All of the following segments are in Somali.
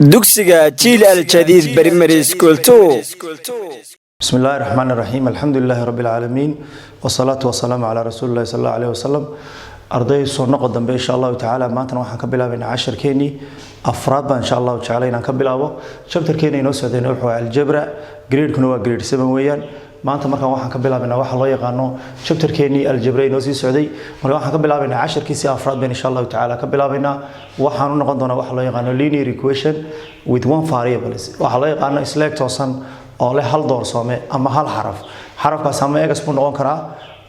dugsiga jiil al-jadiid primary school 2 بسم الله الرحمن الرحيم الحمد لله رب العالمين والصلاة والسلام على رسول الله صلى الله عليه وسلم أرضي صورنا قدام إن شاء الله تعالى ما تنوح كبلا بين 10 كيني أفراد إن شاء الله تعالى نكبلا و شابتر كيني نوسع نروح على الجبر جريد كنوا جريد 7 ويان ما أنت مركب واحد كبلا بين واحد الله يقانو شابتر كيني الجبرين نوسي سعودي مركب واحد كبلا بين 10 كيسي أفراد بين إن شاء الله تعالى كبلا بين واحد نقدنا واحد الله يقانو linear equation with one variable واحد الله يقانو select أصلا oo leh hal doorsome ama hal xarafkaas ama x buu noqon karaa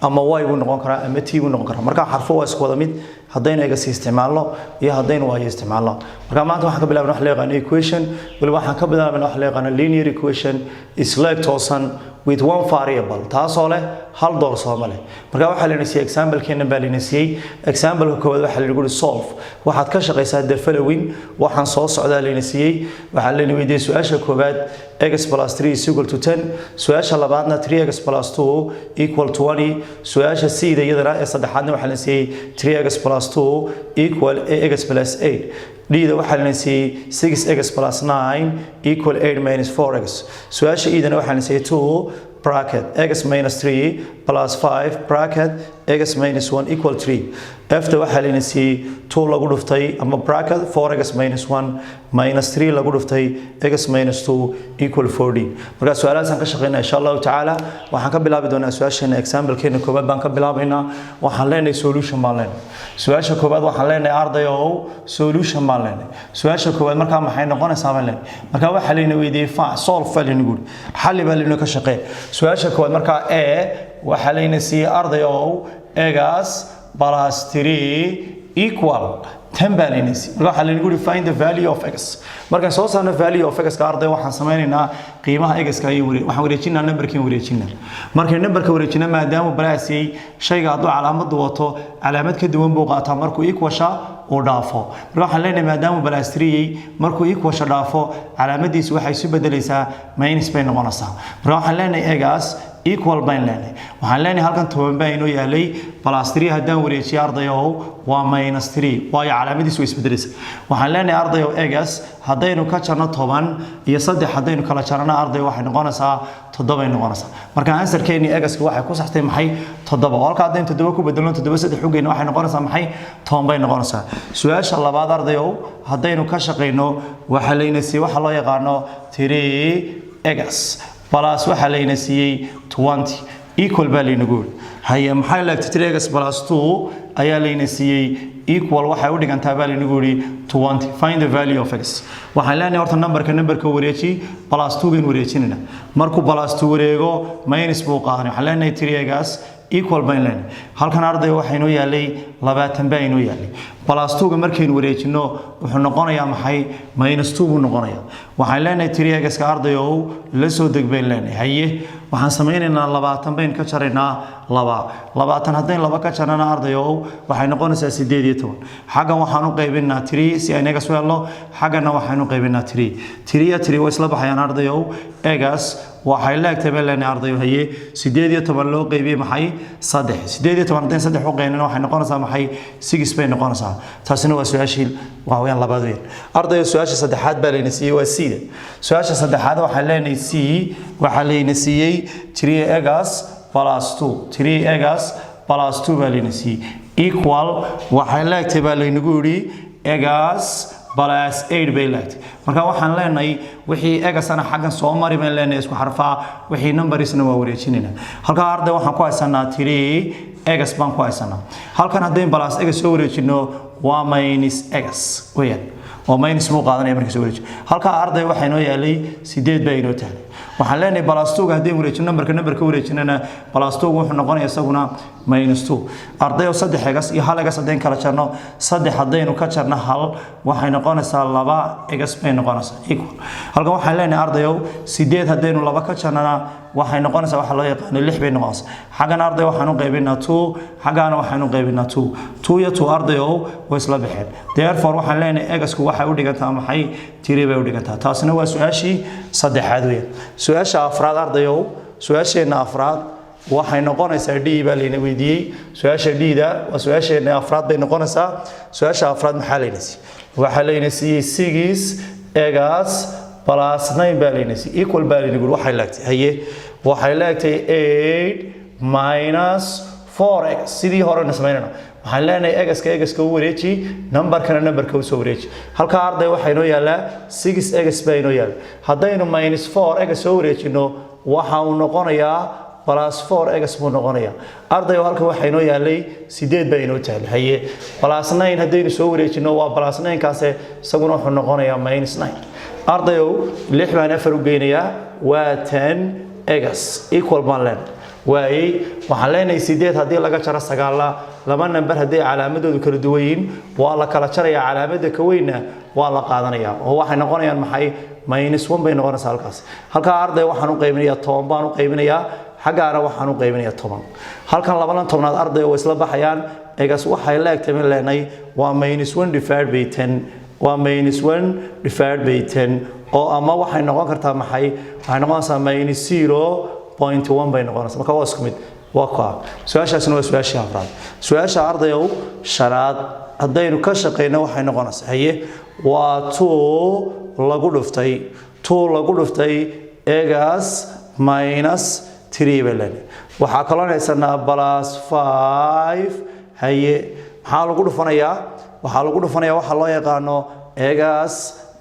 ama y buu noqon karaa ama t buu noqon karaa marka xarfo waa isku wada mid hadayna x isticmaalno iyo hadayna y isticmaalno marka maanta waxaan ka bilaabnaa wax la yaqaan equation wali waxaan ka bilaabnaa wax la yaqaan linear equation is like toosan with one variable taasoo leh hal doorsome leh marka waxa la inisiiyay example keena baa la inisiiyay example ka koowaad waxa la yiri solve waxaad ka shaqeysaa the following waxaan soo socdaa la inisiiyay waxa la weydiiyay su'aasha koowaad x plus 3 is equal to 10 su'aasha labaadna 3x plus 2 equal to 20 su'aasha c iyadana ee saddexaadna waxa la inisiiyay 3x plus 2 equal x plus 8 ديدا waxaa la siiyay 6x plus 9 equal 8 minus 4x su'aasha idana waxaa la siiyay 2 bracket x minus 3 plus 5 bracket x minus 1 equal 3 f da waxaa la siiyay 2 lagu dhuftay ama bracket 4x minus 1 minus 3 lagu dhuftay x minus 2 equal 14 marka su'aalahan ka shaqeynaa insha Allah taala waxaan ka bilaabi doonaa su'aashan example keena koobaad baan ka bilaabaynaa waxaan leenahay solution baan leenahay su'aasha koobaad waxaan leenahay ardayow solution baan leenahay su'aasha koobaad marka maxay noqonaysaa baan leenahay marka waxa la weydiiyay solve baa la guri xal baa la ka shaqeey su'aasha koobaad marka a waxa la siiyay ardayow egas plus 3 equal 10 balance waxa la yiri find the value of x marka soo saarno value of x ka arday waxaan sameeynaa qiimaha x ka waxaan wareejinaa numberkii wareejinaa marka numberka wareejinaa maadaama balaasay shayga haduu calaamad wato calaamad ka duwan buu qaataa markuu equation oo dhaafo marka waxaan leenahay maadaama balaas 3 markuu equation dhaafo calaamadiisu waxay isu bedelaysaa minus bay noqonaysaa marka waxaan leenahay x equal bayn leenahay waxaan leenahay halkan 10 baa inoo yaalay plus 3 hadaan wareejiyo ardayow waa minus 3 waayo calaamadiisu way isbedelaysaa waxaan leenahay ardayow x hadaynu ka jarno 10 iyo 3 hadaynu kala jarno arday waxay noqonaysaa 7 ay noqonaysaa marka answerkeeni x waxay ku saxtay maxay 7 halka hadaynu 7 ku bedelno 7 3 xogeyna waxay noqonaysaa maxay 10 bay noqonaysaa su'aasha labaad ardayow hadaynu ka shaqeyno waxa la inasiiyay waxa loo yaqaano 3x plus waxa la inasiiyay 20 equal baa la inagu haya maxay laagtay 3x plus 2 ayaa la inasiiyay equal waxa u dhigantaa baa la inagu 20 find the value of x waxaan leenahay horta numberka wareeji plus 2 gan wareejinayna markuu plus 2 wareego minus buu qaadanay waxaan leenahay 3x equal bayn leenahay halkan arday waxa inoo yaalay 20 baa inoo yaalay plus 2 ga markaynu wareejino wuxuu noqonayaa maxay minus 2 buu noqonayaa waxaan leenahay 3x ka ardayow la soo degbayn leenahay haye waxaan sameynaynaa 20 bayn ka jaraynaa 20 hadeen 2 ka jarana ardayow waxay noqonaysaa 18 xagan waxaan u qaybinaa 3 si ay naga soo helno xagana waxaan u qaybinaa 3 iyo 3 way isla baxayaan ardayow egas waxay laagtay baan ardayow haye 18 loo qaybiyay maxay 3 18 hadeen 3 u qaybinana waxay noqonaysaa maxay 6 bay noqonaysaa taasina waa su'aashii waa weyn labaad weyn ardayow su'aasha saddexaad baa la inasiiyay waa c su'aasha saddexaad waxa leenahay c waxa la inasiiyay 3x plus 2 3x plus 2 baa la inasiiyay equal waxay laagtay baa la inagu yiri x plus 8 bay laagtay marka waxaan leenahay wixii x ana xagan soo mari baan leenahay isku xarfaa wixii numberisna waa wareejinayna halka arday waxaan ku haysanaa 3 x baan ku haysanaa halkan hadeen plus x soo wareejino waa minus x weeyaan oo minus muu qaadanaya markii soo wareejiyo halka arday waxa inoo yaalay 8 baa inoo tahay waxaan leenahay plus 2 hadeen wareejino numberka wareejinana plus 2 wuxuu noqonayaa isaguna minus 2 ardayo 3x iyo 1x hadeen kala jarno 3 hadaynu ka jarno 1 waxay noqonaysaa 2x bay noqonaysaa equal halka waxaan leenahay ardayo 8 hadaynu 2 ka jarnana waxay noqonaysaa waxa loo yaqaan 6 bay noqonaysaa xagan arday waxaan u qaybinaa 2 xagana waxaan u qaybinaa 2 iyo 2 ardayo way isla baxeen therefore waxaan leenahay x ku waxay u dhigantaa maxay 3 bay u dhigantaa taasina waa su'aashii saddexaad weeyaan su'aasha afraad ardayo su'aasheena afraad waxay noqonaysaa d baa leena weydiiyay su'aasha d-da waa su'aasheena afraad bay noqonaysaa su'aasha afraad maxaa leena si waxa leena si 6 egas plus 9 baa leenaysi equal baa leenaygu waxay laagtay haye waxay laagtay 8 minus 4x sidii hore na sameynayna waxaan leenahay egaska u wareeji numberka u soo wareeji halka arday waxa inoo yaala 6x baa inoo yaala hadaynu minus 4x soo wareejino waxa uu noqonayaa plus 4x buu noqonayaa arday halka waxa inoo yaalay 8 baa inoo tahay haye plus 9 hadaynu soo wareejino waa plus 9 kaas isaguna wuxuu noqonayaa minus 9 arday 6 baan 4 u geynayaa waa 10x equal baan leenahay waay waxaan leenahay 8 hadii laga jaro 9 laba number hadii calaamadoodu kala duwan yihiin waa la kala jaraya calaamada ka weyna waa la qaadanaya oo waxay noqonayaan maxay -1 bay noqonaysaa halkaas halka arday waxaan u qaybinayaa 10 baan u qaybinayaa xagaana waxaan u qaybinayaa 10 halkan labadan tobnaad arday oo isla baxayaan egas waxay leegtay in leenay waa -1 divided by 10 waa -1 divided by 10 oo ama waxay noqon kartaa maxay waxay noqonaysaa -0.1 bay noqonaysaa marka waa isku mid waa ka su'aashaasna waa su'aasha afraad su'aasha ardayow shanaad hadaynu ka shaqeyno waxay noqonaysaa haye waa 2 lagu dhuftay egas minus 3 balan waxa kala haysanaa plus 5 haye waxa lagu dhufanayaa waxa loo yaqaano egas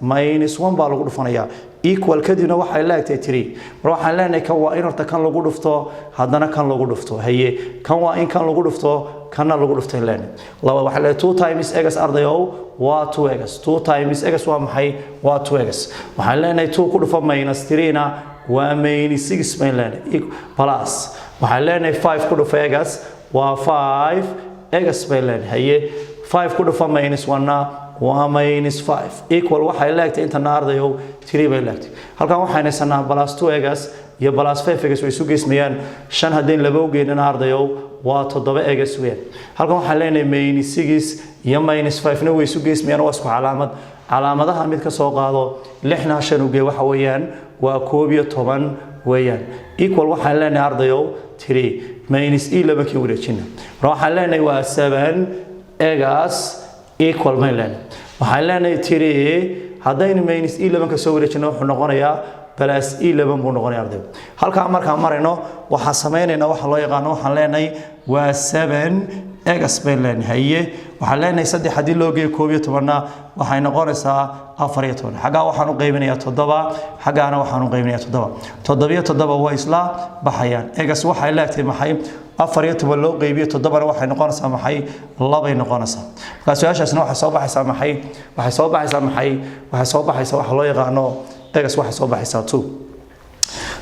-1 baa lagu dhufanayaa equal kadibna waxay leegtay 3 mar waxaan leenahay kan waa in horta kan lagu dhufto hadana kan lagu dhufto haye kan waa in kan lagu dhufto kana lagu dhufto leenahay laba waxa la 2 times x ardayow waa 2x 2 times x waa maxay waa 2x waxaan leenahay 2 ku dhufo -3 na waa -6 bay leenahay plus waxaan leenahay 5 ku dhufo x waa 5x bay leenahay haye 5 ku dhufo -1 na waa -5 equal waxay leegtay inta ardayow 3 bay leegtay halkan waxaan haysanaa plus 2x iyo plus 5x way isu geesmayaan 5 hadeen laba u geynana ardayow waa 7x weyn halkan waxaan leenahay -6 iyo -5 na way isu geesmayaan waa isku calaamadaha mid ka soo qaado 6 na 5 u geey waxa weeyaan waa 11 weeyaan equal waxaan leenahay ardayow 3 -11 kii wareejina waxaan leenahay waa 7x equal mainland waxaan leenahay 3 hadaynu -11 ka soo wareejino wuxuu noqonayaa plus 11 buu noqonayaa arday halka marka marayno waxa sameeynayna waxa loo yaqaan waxaan leenahay waa 7x mainland haye waxaan leenahay 3 hadii loo geeyo 11 na waxay noqonaysaa 14 xagaa waxaan u qaybinayaa 7 xagaana waxaan u qaybinayaa 7 iyo 7 waa isla baxayaan egas waxay leegtay maxay 14 loo qaybiyo 7 waxay noqonaysaa maxay 2 ay noqonaysaa marka su'aashaasna waxa soo baxaysaa maxay waxa loo yaqaano egas waxa soo baxaysaa 2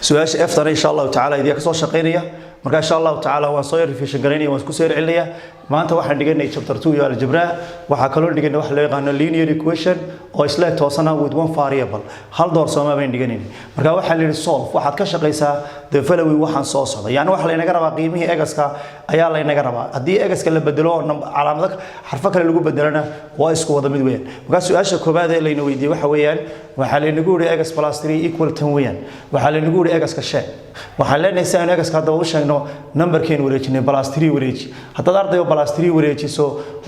su'aasha after insha Allah ta'ala idii ka soo shaqeynaya marka insha Allah ta'ala waan soo revision gareynaya waan isku soo celinaya maanta waxaan dhiganay chapter 2 iyo algebra waxa kale oo dhiganay wax loo yaqaan linear equation oo isla toosana with one variable hal door Soomaa baan dhiganay marka waxa la yiri solve waxaad ka shaqeysaa the following waxaan soo socda yaani waxa la inaga rabaa qiimihii egaska ayaa la inaga rabaa hadii egaska la bedelo calaamado xarfo kale lagu bedelana waa isku wada mid weeyaan marka su'aasha koobaad ee la ina weydiiyay waxa weeyaan waxa la inagu yiri egas plus 3 equal 10 weeyaan waxa la inagu yiri egaska sheeg waxa la inaysaa in egaska hadda uu sheegno numberkeen wareejinay plus 3 wareeji hadda ardayo plus 3 wareejiso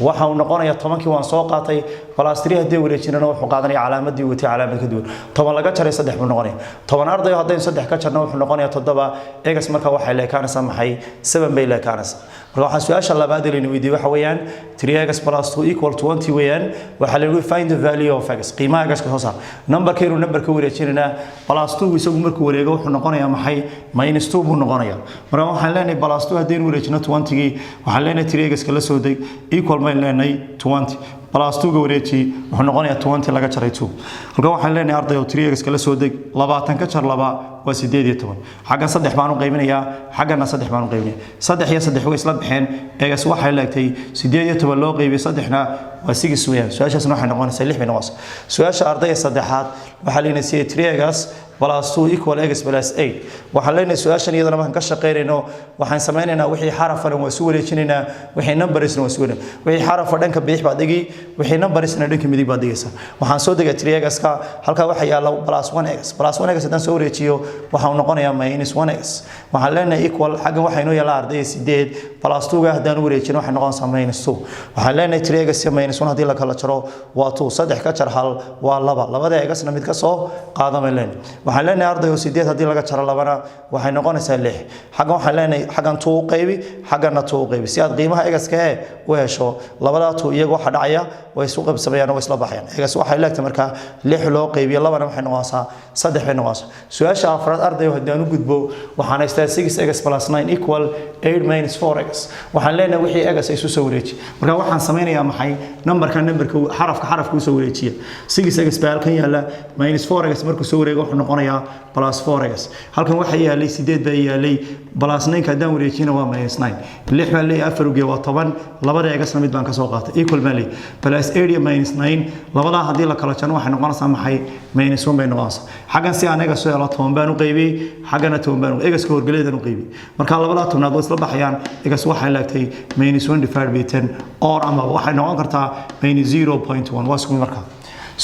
waxa uu noqonayaa 10kii waan soo qaatay plus 3 hadii wareejinana wuxuu qaadanaya calaamadii watay calaamad ka duwan 10 laga jaray 3 buu noqonayaa 10 ardayo hadii 3 ka jarno wuxuu noqonayaa 7 egas marka waxa la kaanaysaa maxay 7 bay la kaanaysaa marka waxa su'aasha labaad ee la weydiiyay waxa weeyaan 3x plus 2 equal 20 weeyaan waxa la find the value of x qiimaha x ka soo saar numberkeenu numberka wareejinayna plus 2 isagu markuu wareego wuxuu noqonayaa maxay -2 buu noqonayaa marka waxaan leenahay plus 2 hadii wareejino 20 waxaan leenahay 3x ka la soo deg equal ma leenahay 20 plus 2 ga wareeji wuxuu noqonayaa 20 laga jaray 2 halka waxaan leenahay ardayo 3x ka la soo deg 20 ka jar 2 waa 18 xagga 3 baan u qaybinayaa xaggana 3 baan u qaybinayaa 3 iyo 3 way isla baxeen eegas waxay leegtay 18 loo qaybiyay 3 na waa 6 weeyaan su'aashaasna waxay noqonaysaa 6 bay noqonaysaa su'aasha ardayga saddexaad waxa la inay 3x plus 2 equal x plus 8 waxaan leenahay su'aashan iyadana waxaan ka shaqeynayno waxaan sameynaynaa wixii xarafan waa soo wareejinaynaa wixii numbersna waa soo wareejinaynaa wixii xaraf dhanka bidix baad dhigi wixii numbersna dhanka midig baad dhigaysaa waxaan soo degay 3x ka halka waxa yaala plus 1x haddaan soo wareejiyo waxa uu noqonayaa minus 1x waxaan leenahay equal xaggan waxa inoo yaala arday 8 plus 2 ga hadaan wareejino waxa noqonaysaa minus 2 waxaan leenahay 3x minus 1 hadii la kala jaro waa 2 3 ka jar hal waa 2 labada xna mid ka soo qaadama leenahay waxaan leenahay arday 8 hadii laga jaro labana waxay noqonaysaa 6 xaggan waxaan leenahay xaggan 2 qaybi xagganna 2 qaybi si aad qiimaha x ka u hesho labada 2 iyagu waxa dhacaya way isku qaybsamayaan oo isla baxayaan x waxay leegtay marka 6 loo qaybiyo labana waxay noqonaysaa 3 bay noqonaysaa su'aasha afraad arday hadaan u gudbo waxaan haystaa 6x + 9 equal 8 minus 4x waxaan leenahay wixii x ay soo wareeji marka waxaan sameeynayaa maxay numberka xarafka u soo wareejiya 6x baa halkan yaala minus 4x markuu soo wareego wuxuu noqonayaa plus 4x halkan waxa yaalay 8 baa yaalay plus 9 hadaan wareejina waa minus 9 6 baa leeyahay 4 ugu waa 10 labada x mid baan ka soo qaatay equal baa leeyahay plus 8 minus 9 labada hadii la kala jaro waxay noqonaysaa maxay minus 1 bay noqonaysaa xagan si aan x soo helo 10 baan u qaybiyay xagana 10 baan x ka horgaleedan u qaybiyay marka labada 10 way isla baxayaan x waxay laagtay minus 1 divided by 10 or ama waxay noqon kartaa minus 0.1 waa isku markaa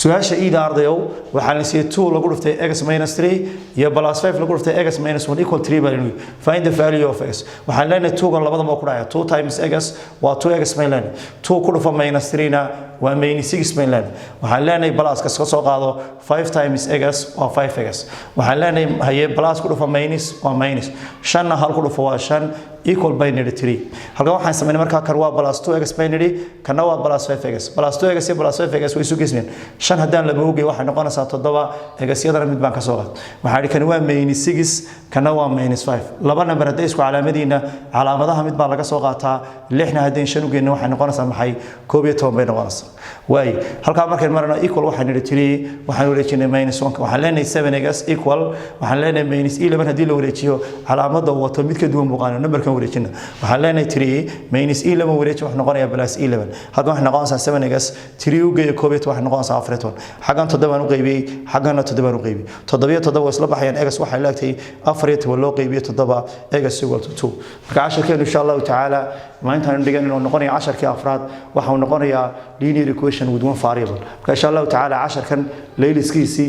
su'aasha ida ardayow waxa la siiyay 2 lagu dhuftay x minus 3 iyo plus 5 lagu dhuftay x minus 1 equal 3 baa leeyahay find the value of x waxaan leenahay 2 gan labadaba ku dhacaya 2 times x waa 2x minus 2 ku dhufo minus 3 na waa minus 6 minus waxaan leenahay plus ka soo qaado 5 times x waa 5x waxaan leenahay haye plus ku dhufo minus waa minus 5 na hal ku dhufo waa 5 equal binary 3 halka waxaan sameeynay marka kar waa plus 2x binary kana waa plus 5x plus 2x iyo plus 5x way isu geesneen 5 hadaan la moogay waxay noqonaysaa 7 x yadana mid baan ka soo qaad waxa kan waa minus 6 kana waa minus 5 laba number haday isku calaamadiina calaamadaha mid baa laga soo qaataa 6 na hadeen 5 u geeyno waxay noqonaysaa maxay 11 bay noqonaysaa way halka markaan marno equal waxaan nidhi 3 waxaan wareejinay minus 1 waxaan leenahay 7x equal waxaan leenahay minus 11 hadii la wareejiyo calaamada wato mid ka duwan muuqaana numberka wareejina waxaan leenahay 3 minus 11 wareeji wax noqonaya plus 11 hadda wax noqonaysaa 7x 3 u geeyo 11 wax noqonaysaa 14 xagan 7 aan u qaybiyay xagana 7 aan u qaybiyay 7 isla baxayaan x waxay laagtay 4 loo qaybiyo 7 x equal to 2 marka casharkeenu insha Allah taala ma intaan dhigan inuu noqonayo casharkii afraad waxa uu noqonayaa linear equation with one variable marka insha Allah taala casharkan layliskiisi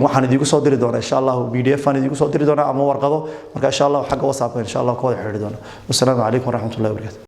waxaan idinku soo diri doonaa insha Allah PDF aan idinku soo diri doonaa ama warqado marka insha Allah xagga WhatsApp insha Allah kooda xiriir doona. Wassalaamu alaykum wa rahmatullahi wa barakatuh.